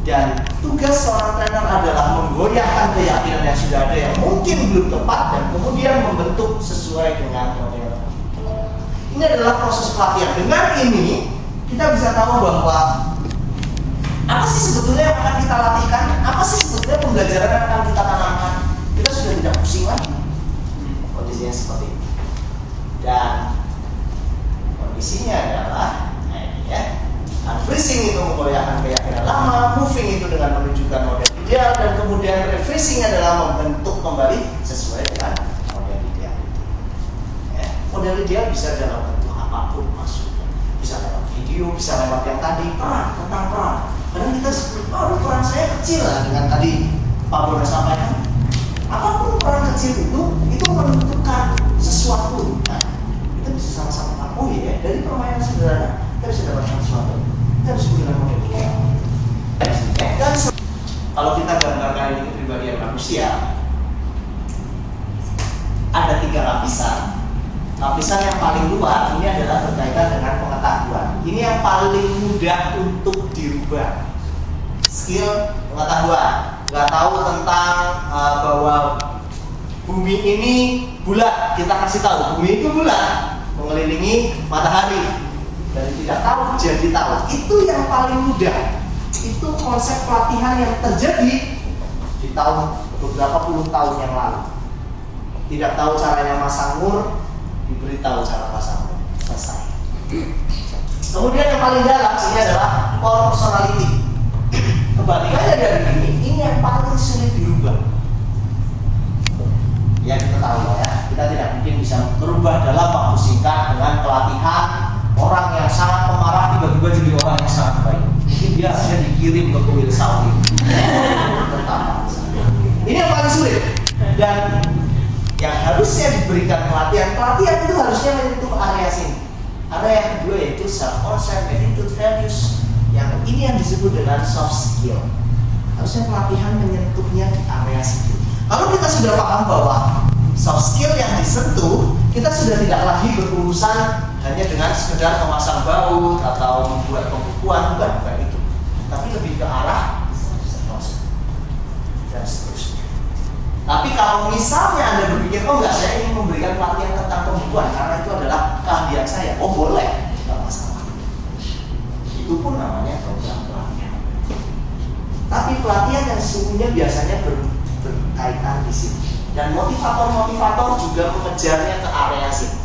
Dan tugas seorang trainer adalah menggoyahkan keyakinan yang sudah ada yang mungkin belum tepat dan kemudian membentuk sesuai dengan model. Ini adalah proses pelatihan. Dengan ini kita bisa tahu bahwa apa sih sebetulnya yang akan kita latihkan, apa sih sebetulnya pembelajaran yang akan kita tanamkan. Kita sudah tidak pusing lagi. Kondisinya seperti itu. Dan kondisinya adalah ini ya. Unfreezing itu menggoyahkan keyakinan lama, moving itu dengan menunjukkan model ideal, dan kemudian refreezing adalah membentuk kembali sesuai dengan model ideal. Ya, model ideal bisa dalam bentuk apapun maksudnya, bisa lewat video, bisa lewat yang tadi peran, tentang peran. Kadang kita seperti, oh peran saya kecil lah dengan tadi Pak Bro sampaikan. Apapun peran kecil itu menentukan sesuatu. Nah, kita bisa sama-sama oh iya, dari permainan sederhana kita bisa dapatkan sesuatu. Kita harus menggunakan model ideal. Dan kalau kita gambarkan ini kepribadian manusia, ada 3 lapisan. Lapisan yang paling luar ini adalah berkaitan dengan pengetahuan. Ini yang paling mudah untuk dirubah. Skill pengetahuan. Nggak tahu tentang bahwa bumi ini bulat, kita kasih tahu bumi itu bulat, mengelilingi matahari. Dan tidak tahu jadi tahu, itu yang paling mudah. Itu konsep pelatihan yang terjadi di tahun beberapa puluh tahun yang lalu. Tidak tahu caranya masang mur, diberitahu cara masang mur, selesai. Kemudian yang paling dalam ini adalah core personality. Kebalikannya dari ini yang paling sulit dirubah. Ya kita tahu ya, kita tidak mungkin bisa merubah dalam waktu singkat dengan pelatihan. Orang yang sangat pemarah tiba-tiba jadi orang yang sangat baik. Mungkin dia harusnya dikirim ke kuil Saudi. Ini yang paling sulit. Dan yang harusnya diberikan pelatihan itu harusnya menyentuh area sini. Area yang kedua yaitu self-concept, attitude, values. Yang ini yang disebut dengan soft skill. Harusnya pelatihan menyentuhnya di area situ. Kalau kita sudah paham bahwa soft skill yang disentuh, kita sudah tidak lagi berurusan hanya dengan sekedar memasang baut atau membuat pembukuan, bukan itu. Tapi lebih ke arah dan seterusnya. Tapi kalau misalnya Anda berpikir, oh enggak, saya ingin memberikan pelatihan tentang pembukuan karena itu adalah keahlian saya. Oh boleh, tidak masalah. Itu pun namanya program pelatihan. Tapi pelatihan yang sesungguhnya biasanya berkaitan di sini. Dan motivator-motivator juga mengejarnya ke area sini.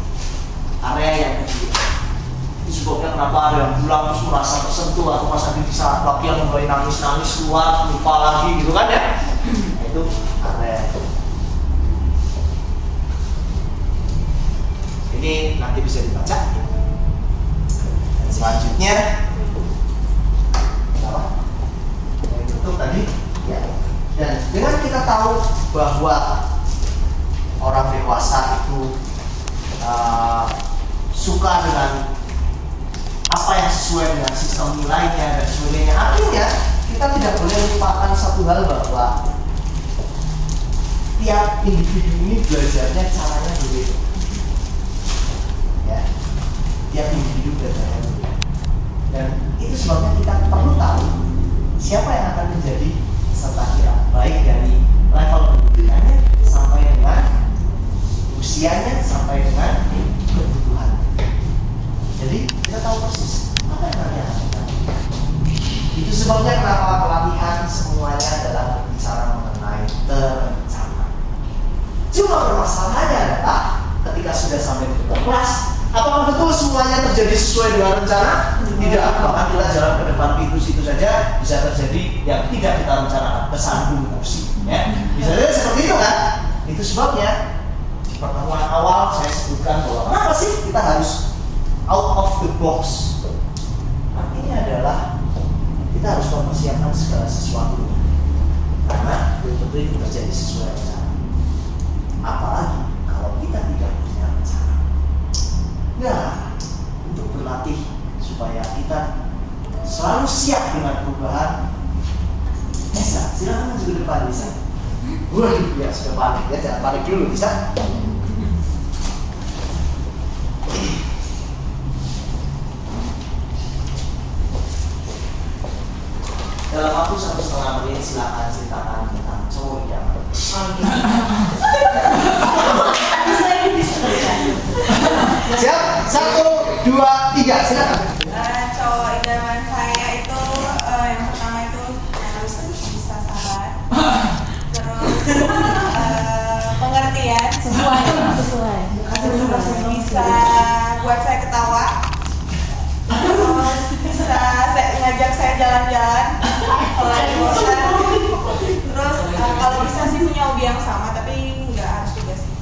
Area yang kecil. Itu sebabnya kenapa ada yang pulang terus merasa tersentuh atau pas di saat pelatihan mulai nangis-nangis keluar, lupa lagi gitu kan ya. Itu area. Ini nanti bisa dibaca. Dan selanjutnya apa? Yang tutup tadi ya. Dan dengan kita tahu bahwa orang dewasa itu suka dengan apa yang sesuai dengan sistem nilainya dan sebagainya. Artinya kita tidak boleh melupakan satu hal bahwa tiap individu ini belajarnya caranya berbeda. Ya, tiap individu belajarnya berbeda. Dan itu sebabnya kita perlu tahu siapa yang akan menjadi peserta kita, baik dari level pendidikannya sampai dengan usianya sampai dengan kebutuhan. Jadi kita tahu persis apa yang nanti akan kita lakukan. Itu sebabnya kenapa pelatihan semuanya adalah berbicara mengenai terencana. Cuma permasalahannya adalah ketika sudah sampai di kelas, apakah betul semuanya terjadi sesuai dengan rencana? Tidak. Bahkan kita jalan ke depan pintu situ saja bisa terjadi yang tidak kita rencanakan, kesandung kursi. Ya, bisa saja seperti itu kan? Itu sebabnya pertemuan awal saya sebutkan bahwa kenapa sih kita harus out of the box. Artinya adalah kita harus mempersiapkan segala sesuatu karena betul-betul itu terjadi sesuai rencana. Apalagi kalau kita tidak punya rencana. Nah, untuk berlatih supaya kita selalu siap dengan perubahan. Bisa, silakan maju ke depan bisa. Waduh, ya sudah panik ya, jangan panik dulu bisa. Dalam waktu 1 1, 2, 3, silakan. Cowok idaman saya itu yang pertama itu harus bisa sabar, terus pengertian, sesuai bisa buat saya ketawa, terus bisa ngajak saya jalan-jalan kalau lagi bosan, terus kalau bisa sih punya hobi yang sama tapi nggak harus juga sih.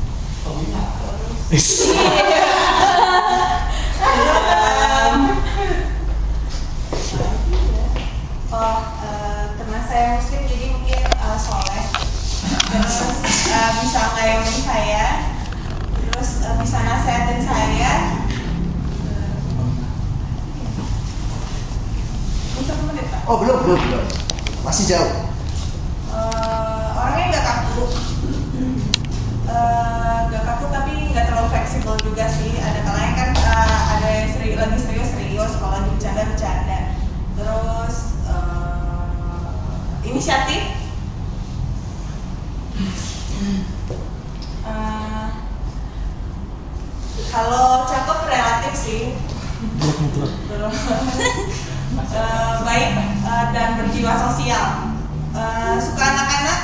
Karena saya muslim jadi mungkin soleh, terus bisa ngayomin saya, terus bisa nasihatin saya. Oh belum, masih jauh. Orangnya nggak kaku tapi nggak terlalu fleksibel juga sih. Ada kalanya kan ada yang lagi serius, kalau lagi bercanda. Terus inisiatif. Kalau cakep relatif sih. Baik dan berjiwa sosial. Suka anak-anak.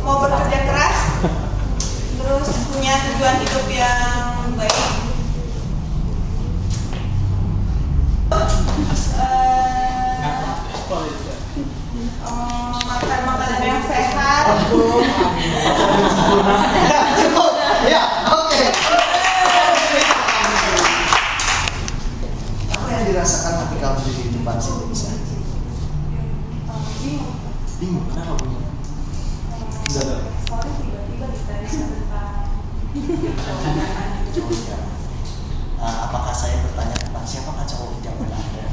Mau bekerja keras, terus punya tujuan hidup yang baik. Makan makanan yang sehat. Cukup, ya, oke. Apa yang dirasakan ketika berdiri di depan sini bisa? Bingung, kenapa bingung? Soalnya tiba-tiba ditanya tentang apakah saya bertanya tentang siapakah cowok idaman Anda?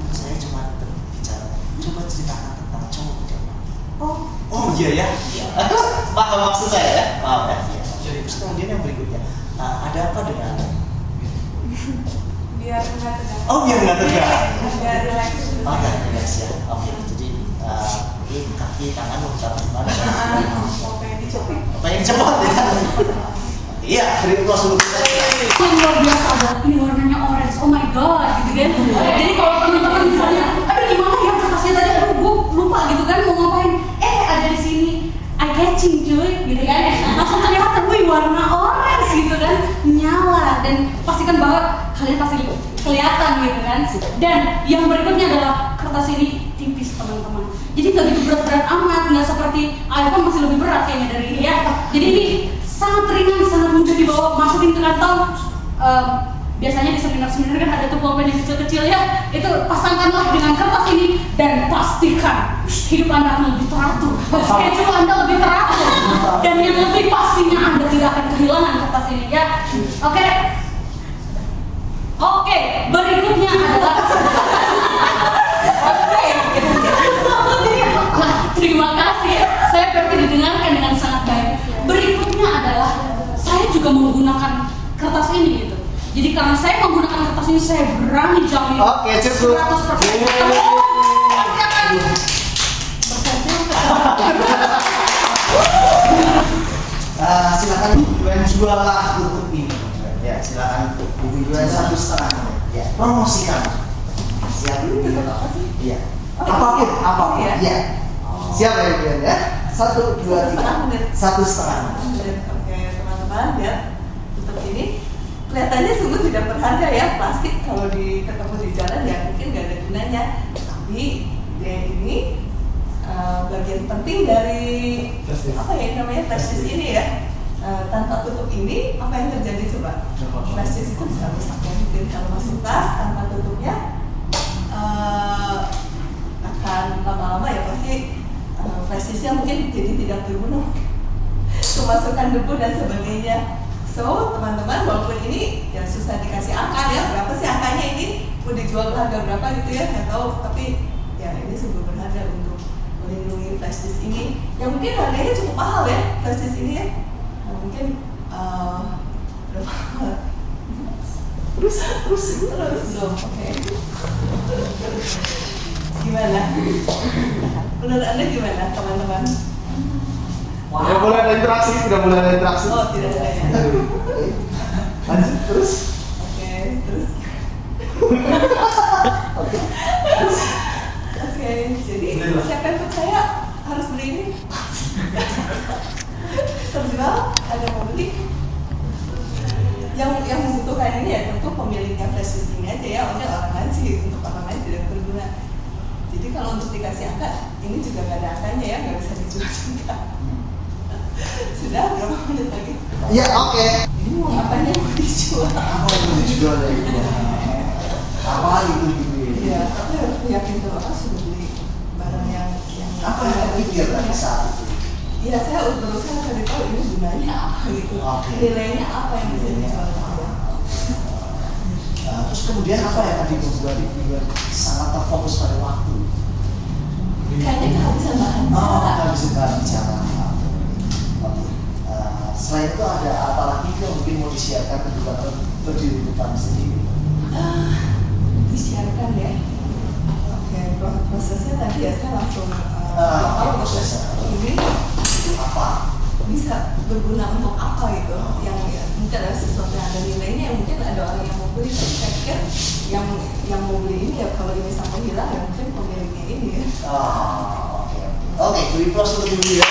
Saya cuma bicara, coba ceritakan tentang cowok idaman. Oh iya ya? Paham maksud saya ya? Paham ya? Terus kemudian yang berikutnya, ada apa dengan biar nggak tegang. Oh biar nggak tegang. Biar relax. Oh ya, relax ya. Oke, jadi ini kaki, tangan mau taruh di mana? Oke, dicoba. Pengen cepat ya? Iya, beri plus dulu. yang luar biasa adalah ini warnanya orange, oh my god gitu kan. Jadi kalau teman-teman misalnya aduh gimana ya kertasnya tadi, aduh gue lupa gitu kan mau ngapain, ada di sini eye catching cuy gitu kan, langsung kelihatan wih warna orange gitu kan, nyala, dan pastikan banget kalian pasti kelihatan gitu kan. Dan yang berikutnya adalah kertas ini tipis teman-teman, jadi nggak gitu berat-berat amat, nggak seperti iPhone masih lebih berat kayaknya dari ini ya. Jadi ini sangat ringan, sangat mudah dibawa, masukin ke kantong. Biasanya di seminar-seminar kan ada tuh pulpen yang kecil-kecil ya, itu pasangkanlah dengan kertas ini dan pastikan hidup Anda akan lebih teratur, schedule Anda lebih teratur, dan yang lebih pastinya Anda tidak akan kehilangan kertas ini ya. Oke, berikutnya adalah terima kasih, saya berarti didengarkan dengan sangat baik. Berikutnya adalah saya juga menggunakan kertas ini gitu. Jadi karena saya menggunakan kertas ini, saya berani jamin. Oke, cukup. 100%. Silakan jualah tutup ini. Ya, silakan buku jualan 1,5 menit. Ya, promosikan. Siap. Iya. Apapun. Iya. Siap ya, Ibu ya. 1, 2, 3. 1,5 menit. Oke, teman-teman ya. Tutup ini kelihatannya sungguh tidak berharga ya, plastik kalau ketemu di jalan ya mungkin nggak ada gunanya, tapi dia ini bagian penting dari apa ya namanya flash disk ini ya. Tanpa tutup ini apa yang terjadi coba? Flash disk itu bisa rusak ya, mungkin kalau masuk tas tanpa tutupnya akan lama-lama ya pasti flash disknya mungkin jadi tidak berguna, kemasukan debu dan sebagainya. So, teman-teman, walaupun ini ya susah dikasih angka ya, berapa sih angkanya ini, mau dijual harga berapa gitu ya, nggak tahu, tapi ya ini sungguh berharga untuk melindungi flash disk ini. Ya mungkin harganya cukup mahal ya, flash disk ini ya. Nah, mungkin berapa? Terus belum, oke. Gimana? Menurut Anda gimana teman-teman? Udah mulai ada interaksi, Oh, tidak ada ya. Lanjut terus. Oke, terus. Oke, jadi siapa yang percaya harus beli ini? Terjual, ada mau beli? Yang membutuhkan ini ya tentu pemiliknya flash disk ini aja ya, orang lain sih, untuk orang lain tidak berguna. Jadi kalau untuk dikasih angka, ini juga nggak ada angkanya ya, nggak bisa dijual juga. Sudah, berapa menit lagi? Iya, oke. Ini mau ngapain yang mau dijual? Apa yang dijual ya itu? Apa itu gitu ya? Iya, tapi harus yakin kalau aku sudah beli barang yang Apa yang kamu pikir pada saat itu? Iya, saya berusaha cari tahu ini gunanya apa gitu, Oke. nilainya apa yang bisa dijual gitu ya. Terus kemudian apa yang tadi membuat sangat terfokus pada waktu? Kayaknya kehabisan bahan bicara. Kehabisan bahan bicara. Oke. Selain itu ada apa lagi yang mungkin mau disiarkan berdiri di depan sendiri? Disiarkan ya. Oke, prosesnya tadi ya saya langsung Prosesnya. ini Itu apa? bisa berguna untuk apa gitu, yang mungkin ada sesuatu yang ada nilainya, yang mungkin ada orang yang mau beli. Tapi saya pikir yang mau beli ini ya, kalau ini sampai hilang ya mungkin pemiliknya ini ya. Oke. Oke, beri plus untuk dulu ya.